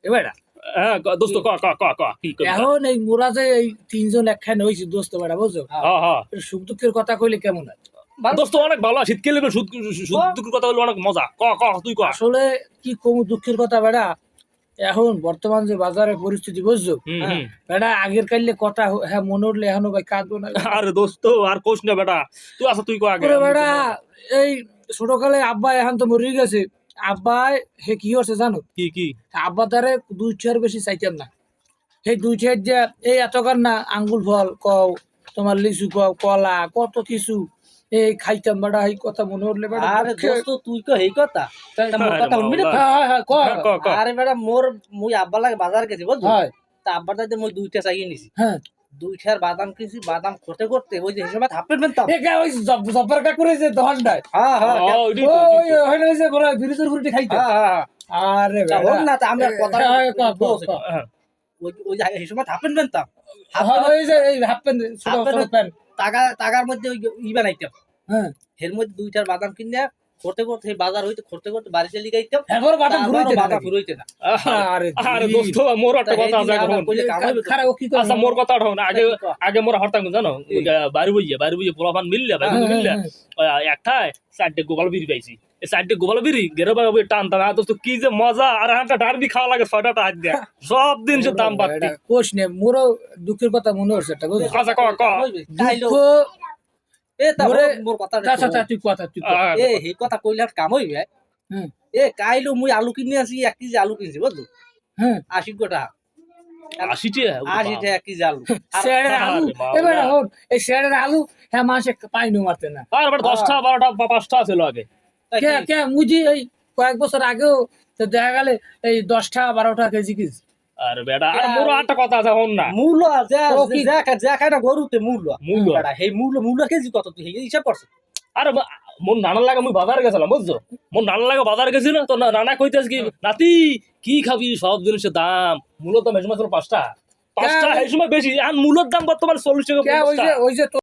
এবার হ্যাঁ দোস্ত ক ক ক ক কি কই এখন এই মোরা যে এই তিনজন একখানে হয়েছি দোস্ত বেড়া বুঝছো, হ্যাঁ হ্যাঁ সুখ দুঃখের কথা কইলে কেমন হয়? দোস্ত অনেক ভালো শীতকালে দুঃখের কথা বললে অনেক মজা ক ক তুই ক আসলে কি কম দুঃখের কথা বেড়া, এখন বর্তমান যে বাজারের পরিস্থিতি বুঝছো, হুম হুম বেড়া আগের কাইলে কথা হ্যাঁ মনে উঠলে এখনো ভাই কাঁদবো না। আরে দোস্ত আর কোশ না বেটা তুই আচ্ছা তুই ক আগে ওরে বেড়া এই ছোটকালে আব্বা এখন তো মরে গেছে, আব্বা হে কি হচ্ছে জানো, কি কি আব্বা তারে 2 বেশি চাইতাম না, সেই 2 যে এই এতকার না আঙ্গুল ফল কও, তোমার লিচু কও, কলা কত কিছু এই খাইতাম বেড়া, এই কথা মনে উঠলে বেড়া আরে দোস্ত তুই তো এই কথা তা মোর কথা শুনবি না? হ্যাঁ হ্যাঁ হ্যাঁ হ্যাঁ, ক ক আরে বেটা মুই আব্বার লাগে বাজার গেছি বুঝছো, হয় তা আব্বার দাইতে মুই 2টা চাইয়ে নিছি, হ্যাঁ 2টার বাদাম কিনছি, বাদাম করতে করতে ওই যে হিসেবে হাফ প্লেট পেনতাম। একা ওই জব্বার কা করে যে দহনটায় হ্যাঁ হ্যাঁ ও, ওইটাই তো, ওই ওইটাই তো। হইলো যে বড় ফ্রিজের ফুলটি খাইতে। হ্যাঁ হ্যাঁ আরে তা বেড়া হোক না, তা আমরা কথা হ্যাঁ, ক, ক, ক। হ্যাঁ, ওই যে এই সময় হাফ প্লেট পেনতাম, হ্যাঁ, ওই যে এই হাফ প্যান্ট ছোট হাফ ছোট প্যান্ট- প্যান্ট টাকার মধ্যে ওই বানাইতাম, হ্যাঁ এর মধ্যে 2টার বাদাম কিনে করতে করতে এই বাজার হইতে করতে করতে বাড়িতে লিগাইতাম, এবার বাটা ঘুরাইতে বাদাম না ফুরাইতে না। আরে আরে দোস্ত মোর একটা কথা আছে এখন খারাপ ও কি করে আচ্ছা মোর কথা হন আগে আগে মোর হরতাম জানো বাড়ি বইয়ে পোলাপান মিললে ভাই মিললে একটাই 4টে গোপাল বিড়ি পাইছি এই 4টে গোপাল বিড়ি গেরে ভাই টানতাম আর দোস্ত কি যে মজা আর একটা ডারবি খাওয়া লাগে 6টা হাত দিয়া সব দিন সে দাম বাড়তি কোশ নে মোরও দুঃখের কথা মনে হচ্ছে একটা বুঝছো, আচ্ছা ক ক খাইলো দুঃখ এ তা মোরে- মোর কথা আচ্ছা আচ্ছা তুই কথা তুই কর। এ এই কথা কইলে আর কাম হইবে? হুম এ কাইলো মুই আলু কিনে আসি 1 কেজি আলু কিনছি বুঝছো, হ্যাঁ 80 টাকা, 80 80 টাকা 1 কেজি আলু। আর শেয়ারের আলু আরে বাবা। এবার হন এই শেয়ারের আলু হ্যাঁ মাসে পাইনো মারতে না আর এবার 10টা 12টা 5টা ছিল আগে তা কে কি? কে মুজি এই কয়েক বছর আগেও তো দেখা গেলে এই 10টা 12টা কেজি কিস আর বেটা আর মোর একটা কথা আছে হন না মূল্য ও কি? যা খায় না গরুতে মূল্য মূল্য। বেটা, এই মূল্য কেজি কত তুই এই হিসাব করছিস? আরে মোর নানার লাগে মুই বাজার গেছিলাম বুঝছো মোর নানার লাগে বাজার গেছিল তো নানা কইতেছ কি নাতি কি খাবি সব জিনিসের দাম মূলত মেজমা ছিল 5টা এই সময় বেশি আর মূলের দাম বর্তমান 40 টাকা কে 50 ওই টাকা যে